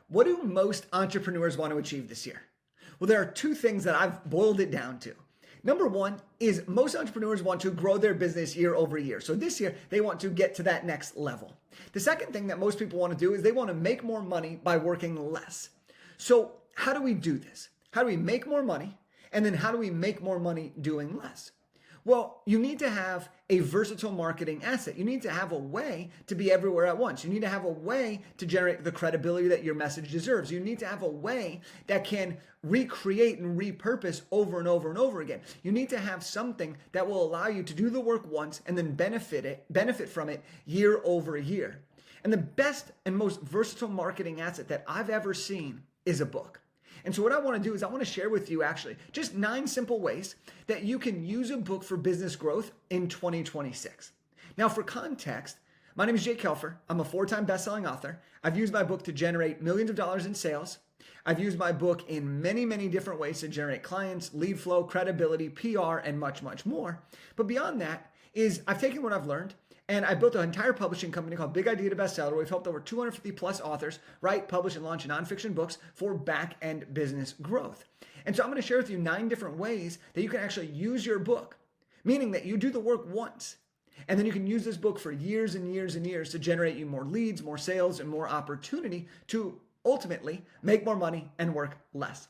What do most entrepreneurs want to achieve this year? Well, there are two things that I've boiled it down to. Number one is most entrepreneurs want to grow their business year over year. So this year, they want to get to that next level. The second thing that most people want to do is they want to make more money by working less. So how do we do this? How do we make more money? And then how do we make more money doing less? Well, you need to have a versatile marketing asset. You need to have a way to be everywhere at once. You need to have a way to generate the credibility that your message deserves. You need to have a way that can recreate and repurpose over and over and over again. You need to have something that will allow you to do the work once and then benefit from it year over year. And the best and most versatile marketing asset that I've ever seen is a book. And so what I want to do is I want to share with you actually just 9 simple ways that you can use a book for business growth in 2026. Now for context, my name is Jake Kelfer. I'm a 4-time best-selling author. I've used my book to generate millions of dollars in sales. I've used my book in many, many different ways to generate clients, lead flow, credibility, PR, and much, much more. But beyond that is I've taken what I've learned and I built an entire publishing company called Big Idea to Bestseller. We've helped over 250 plus authors write, publish, and launch nonfiction books for back-end business growth. And so I'm going to share with you 9 different ways that you can actually use your book, meaning that you do the work once, and then you can use this book for years and years and years to generate you more leads, more sales, and more opportunity to ultimately make more money and work less.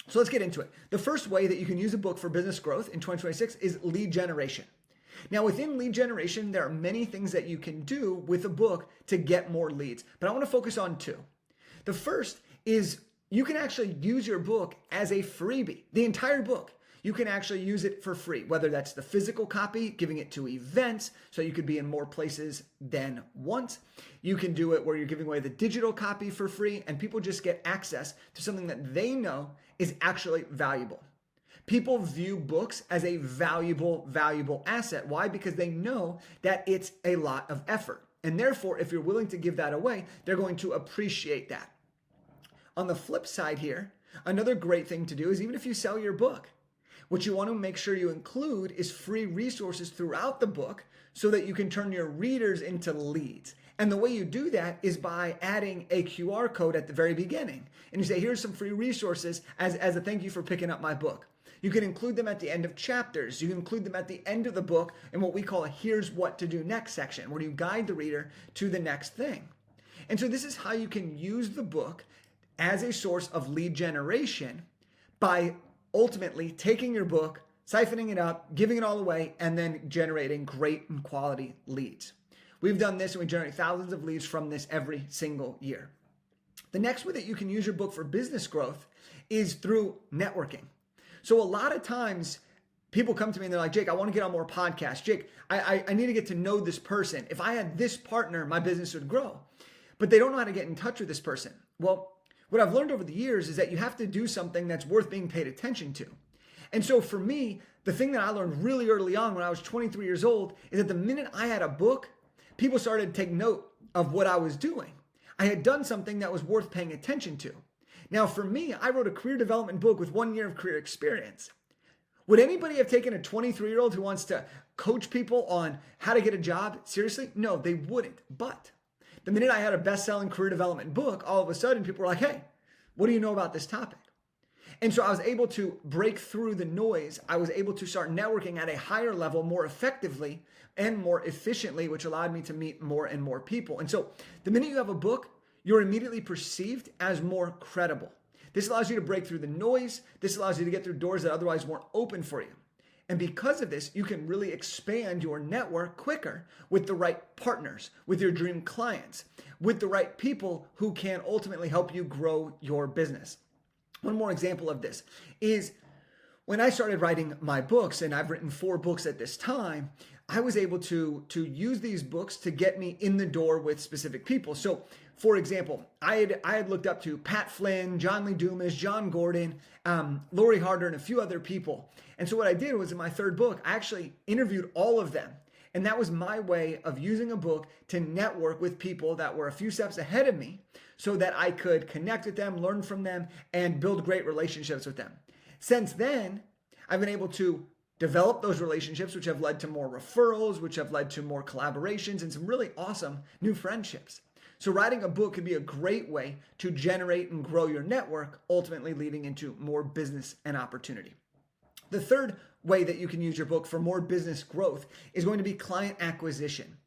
So let's get into it. The first way that you can use a book for business growth in 2026 is lead generation. Now, within lead generation, there are many things that you can do with a book to get more leads, but I want to focus on 2. The first is you can actually use your book as a freebie, the entire book. You can actually use it for free, whether that's the physical copy, giving it to events, so you could be in more places than once. You can do it where you're giving away the digital copy for free, and people just get access to something that they know is actually valuable. People view books as a valuable asset. Why? Because they know that it's a lot of effort. And therefore, if you're willing to give that away, they're going to appreciate that. On the flip side here, another great thing to do is even if you sell your book, what you want to make sure you include is free resources throughout the book so that you can turn your readers into leads. And the way you do that is by adding a QR code at the very beginning. And you say, here's some free resources as a thank you for picking up my book. You can include them at the end of chapters. You can include them at the end of the book in what we call a here's what to do next section, where you guide the reader to the next thing. And so this is how you can use the book as a source of lead generation by ultimately taking your book, siphoning it up, giving it all away, and then generating great and quality leads. We've done this and we generate thousands of leads from this every single year. The next way that you can use your book for business growth is through networking. So a lot of times people come to me and they're like, Jake, I want to get on more podcasts. Jake, I need to get to know this person. If I had this partner, my business would grow. But they don't know how to get in touch with this person. Well, what I've learned over the years is that you have to do something that's worth being paid attention to. And so for me, the thing that I learned really early on when I was 23 years old is that the minute I had a book, people started to take note of what I was doing. I had done something that was worth paying attention to. Now, for me, I wrote a career development book with 1 year of career experience. Would anybody have taken a 23-year-old who wants to coach people on how to get a job seriously? No, they wouldn't. But the minute I had a best-selling career development book, all of a sudden people were like, hey, what do you know about this topic? And so I was able to break through the noise. I was able to start networking at a higher level more effectively and more efficiently, which allowed me to meet more and more people. And so the minute you have a book, you're immediately perceived as more credible. This allows you to break through the noise. This allows you to get through doors that otherwise weren't open for you. And because of this, you can really expand your network quicker with the right partners, with your dream clients, with the right people who can ultimately help you grow your business. One more example of this is when I started writing my books, and I've written 4 books at this time, I was able to use these books to get me in the door with specific people. So for example, I had looked up to Pat Flynn, John Lee Dumas, John Gordon, Lori Harder, and a few other people. And so what I did was in my 3rd book, I actually interviewed all of them. And that was my way of using a book to network with people that were a few steps ahead of me so that I could connect with them, learn from them, and build great relationships with them. Since then, I've been able to develop those relationships, which have led to more referrals, which have led to more collaborations and some really awesome new friendships. So writing a book could be a great way to generate and grow your network, ultimately leading into more business and opportunity. The third way that you can use your book for more business growth is going to be client acquisition.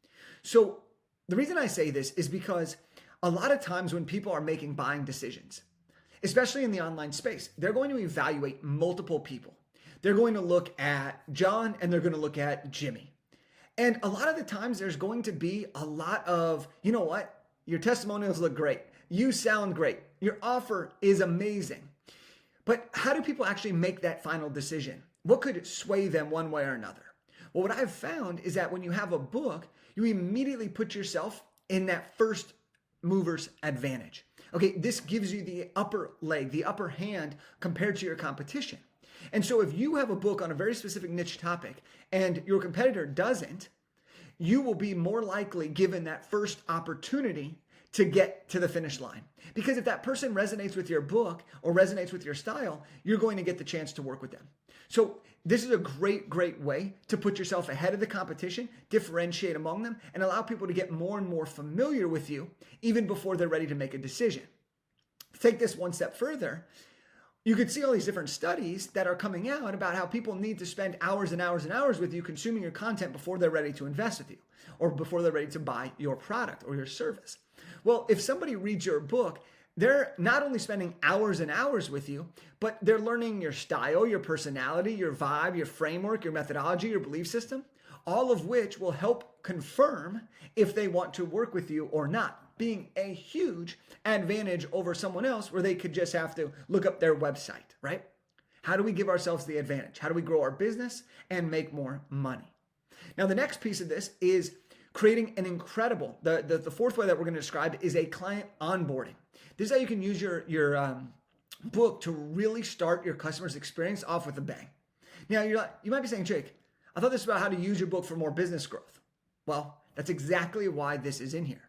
So the reason I say this is because a lot of times when people are making buying decisions, especially in the online space, they're going to evaluate multiple people. They're going to look at John and they're going to look at Jimmy. And a lot of the times there's going to be a lot of, you know what? Your testimonials look great. You sound great. Your offer is amazing. But how do people actually make that final decision? What could sway them one way or another? Well, what I've found is that when you have a book, you immediately put yourself in that first mover's advantage. Okay, this gives you the upper leg, the upper hand compared to your competition. And so if you have a book on a very specific niche topic and your competitor doesn't, you will be more likely given that first opportunity to get to the finish line. Because if that person resonates with your book or resonates with your style, you're going to get the chance to work with them. So this is a great, great way to put yourself ahead of the competition, differentiate among them, and allow people to get more and more familiar with you even before they're ready to make a decision. Take this one step further. You could see all these different studies that are coming out about how people need to spend hours and hours and hours with you consuming your content before they're ready to invest with you or before they're ready to buy your product or your service. Well, if somebody reads your book, they're not only spending hours and hours with you, but they're learning your style, your personality, your vibe, your framework, your methodology, your belief system, all of which will help confirm if they want to work with you or not, being a huge advantage over someone else where they could just have to look up their website, right? How do we give ourselves the advantage? How do we grow our business and make more money? Now, the next piece of this is creating an incredible, the fourth way that we're going to describe is a client onboarding. This is how you can use your book to really start your customer's experience off with a bang. Now, you might be saying, Jake, I thought this was about how to use your book for more business growth. Well, that's exactly why this is in here.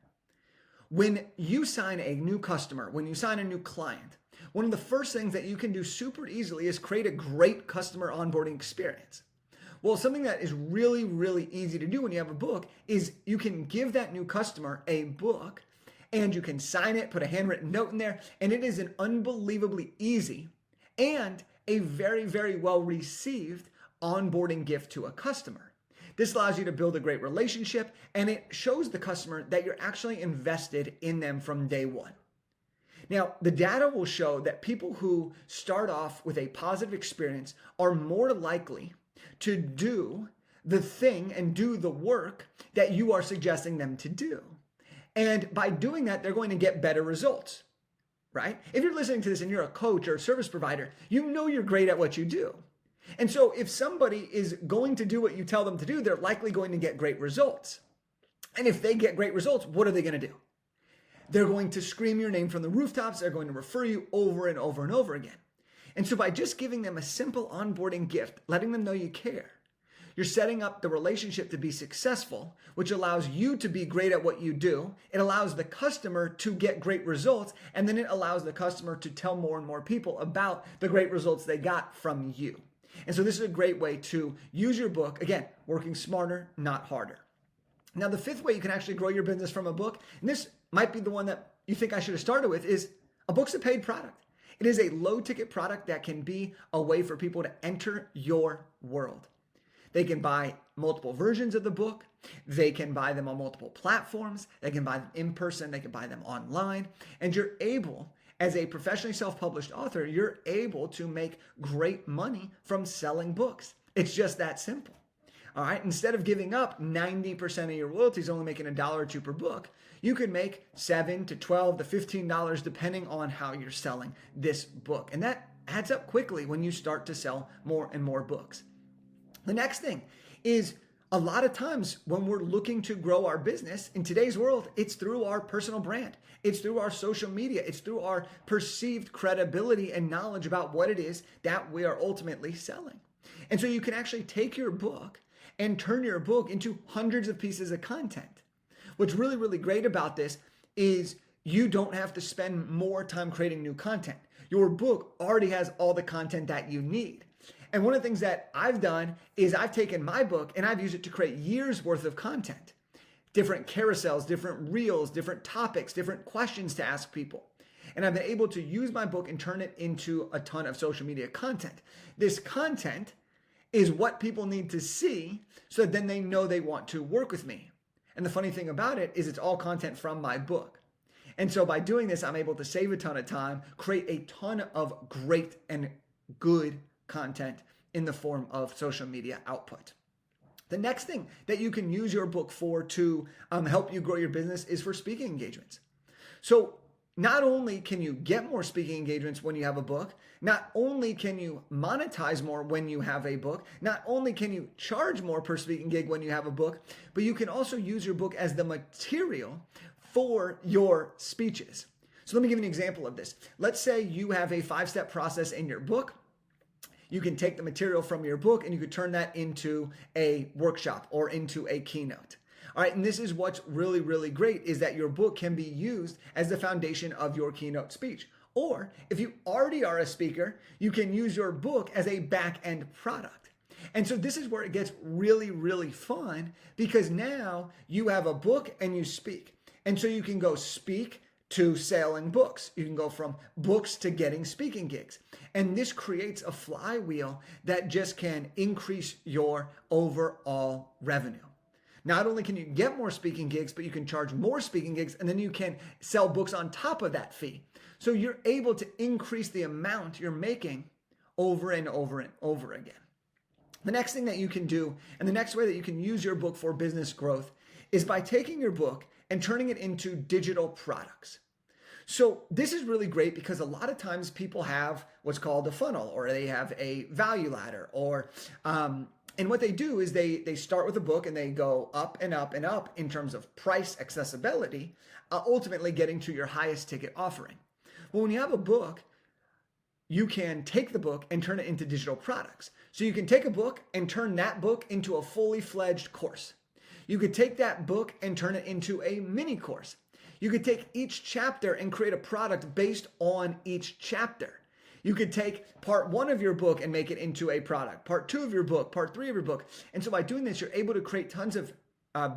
When you sign a new customer, when you sign a new client, one of the first things that you can do super easily is create a great customer onboarding experience. Well, something that is really, really easy to do when you have a book is you can give that new customer a book and you can sign it, put a handwritten note in there, and it is an unbelievably easy and a very, very well received onboarding gift to a customer. This allows you to build a great relationship and it shows the customer that you're actually invested in them from day one. Now, the data will show that people who start off with a positive experience are more likely to do the thing and do the work that you are suggesting them to do. And by doing that, they're going to get better results, right? If you're listening to this and you're a coach or a service provider, you know you're great at what you do. And so if somebody is going to do what you tell them to do, they're likely going to get great results. And if they get great results, what are they going to do? They're going to scream your name from the rooftops. They're going to refer you over and over and over again. And so by just giving them a simple onboarding gift, letting them know you care, you're setting up the relationship to be successful, which allows you to be great at what you do. It allows the customer to get great results, and then it allows the customer to tell more and more people about the great results they got from you. And so this is a great way to use your book, again, working smarter, not harder. Now, the fifth way you can actually grow your business from a book, and this might be the one that you think I should have started with, is a book's a paid product. It is a low-ticket product that can be a way for people to enter your world. They can buy multiple versions of the book. They can buy them on multiple platforms. They can buy them in person. They can buy them online. And you're able, as a professionally self-published author, you're able to make great money from selling books. It's just that simple. All right. Instead of giving up 90% of your royalties, only making $1 or $2 per book, you could make $7 to $12 to $15 depending on how you're selling this book. And that adds up quickly when you start to sell more and more books. The next thing is a lot of times when we're looking to grow our business in today's world, it's through our personal brand. It's through our social media. It's through our perceived credibility and knowledge about what it is that we are ultimately selling. And so you can actually take your book and turn your book into hundreds of pieces of content. What's really, really great about this is you don't have to spend more time creating new content. Your book already has all the content that you need. And one of the things that I've done is I've taken my book and I've used it to create years worth of content. different carousels, different reels, different topics, different questions to ask people. And I've been able to use my book and turn it into a ton of social media content. This content is what people need to see so that then they know they want to work with me. And the funny thing about it is it's all content from my book. And so by doing this, I'm able to save a ton of time, create a ton of great and good content in the form of social media output. The next thing that you can use your book for to help you grow your business is for speaking engagements. So not only can you get more speaking engagements when you have a book, not only can you monetize more when you have a book, not only can you charge more per speaking gig when you have a book, but you can also use your book as the material for your speeches. So let me give you an example of this. Let's say you have a 5-step process in your book. You can take the material from your book and you could turn that into a workshop or into a keynote. All right, and this is what's really, really great is that your book can be used as the foundation of your keynote speech. Or if you already are a speaker, you can use your book as a back-end product. And so this is where it gets really, really fun because now you have a book and you speak. And so you can go speak to selling books. You can go from books to getting speaking gigs. And this creates a flywheel that just can increase your overall revenue. Not only can you get more speaking gigs, but you can charge more speaking gigs and then you can sell books on top of that fee. So you're able to increase the amount you're making over and over and over again. The next thing that you can do and the next way that you can use your book for business growth is by taking your book and turning it into digital products. So this is really great because a lot of times people have what's called a funnel or they have a value ladder or and what they do is they start with a book and they go up and up and up in terms of price accessibility, ultimately getting to your highest ticket offering. Well, when you have a book, you can take the book and turn it into digital products. So you can take a book and turn that book into a fully fledged course. You could take that book and turn it into a mini course. You could take each chapter and create a product based on each chapter. You could take part 1 of your book and make it into a product, part 2 of your book, part 3 of your book. And so by doing this, you're able to create tons of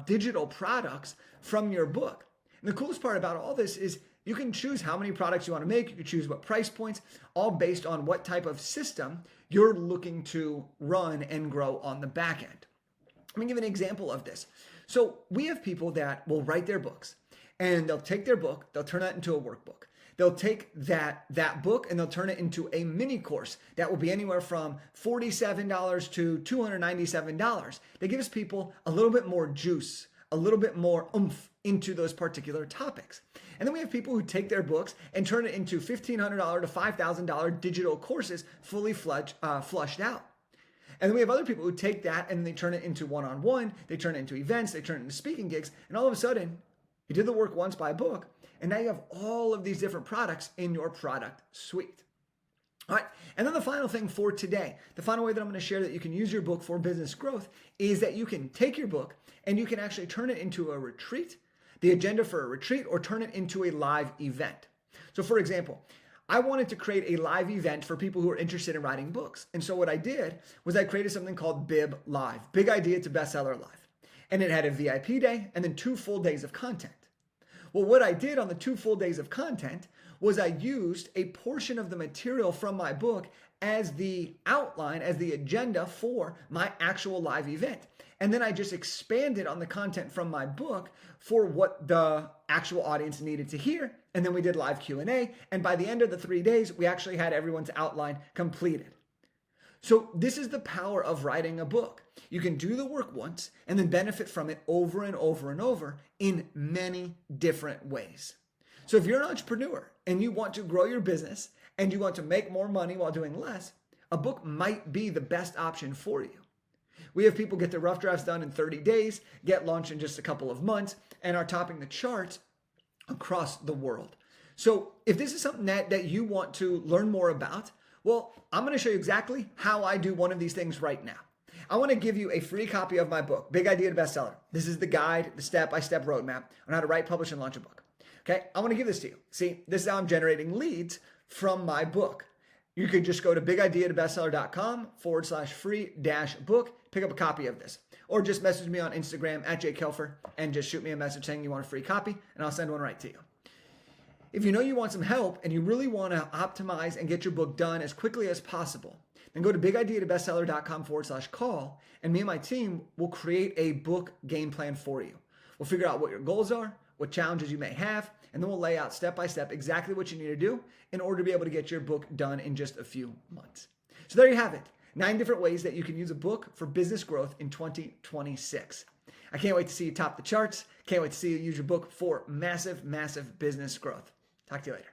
digital products from your book. And the coolest part about all this is you can choose how many products you want to make. You can choose what price points, all based on what type of system you're looking to run and grow on the back end. Let me give an example of this. So we have people that will write their books and they'll take their book, they'll turn that into a workbook. They'll take that book and they'll turn it into a mini course that will be anywhere from $47 to $297. That gives people a little bit more juice, a little bit more oomph into those particular topics. And then we have people who take their books and turn it into $1,500 to $5,000 digital courses fully flushed out. And then we have other people who take that and they turn it into one-on-one, they turn it into events, they turn it into speaking gigs, and all of a sudden, you did the work once by book, and now you have all of these different products in your product suite. All right, and then the final thing for today, the final way that I'm going to share that you can use your book for business growth is that you can take your book and you can actually turn it into a retreat, the agenda for a retreat, or turn it into a live event. So for example, I wanted to create a live event for people who are interested in writing books. And so what I did was I created something called Bib Live, Big Idea to Bestseller Live. And it had a VIP day and then 2 full days of content. Well, what I did on the 2 full days of content was I used a portion of the material from my book as the outline, as the agenda for my actual live event. And then I just expanded on the content from my book for what the actual audience needed to hear. And then we did live Q&A. And by the end of the 3 days, we actually had everyone's outline completed. So this is the power of writing a book. You can do the work once and then benefit from it over and over and over in many different ways. So if you're an entrepreneur and you want to grow your business and you want to make more money while doing less, a book might be the best option for you. We have people get their rough drafts done in 30 days, get launched in just a couple of months, and are topping the charts across the world. So if this is something that you want to learn more about, well, I'm going to show you exactly how I do one of these things right now. I want to give you a free copy of my book, Big Idea to Bestseller. This is the guide, the step-by-step roadmap on how to write, publish, and launch a book. Okay, I want to give this to you. See, this is how I'm generating leads from my book. You could just go to bigideatobestseller.com/free-book, pick up a copy of this. or just message me on Instagram at jkelfer and just shoot me a message saying you want a free copy, and I'll send one right to you. If you know you want some help and you really want to optimize and get your book done as quickly as possible, then go to bigideatobestseller.com/call, and me and my team will create a book game plan for you. We'll figure out what your goals are, what challenges you may have, and then we'll lay out step by step exactly what you need to do in order to be able to get your book done in just a few months. So there you have it. 9 different ways that you can use a book for business growth in 2026. I can't wait to see you top the charts. Can't wait to see you use your book for massive, massive business growth. Talk to you later.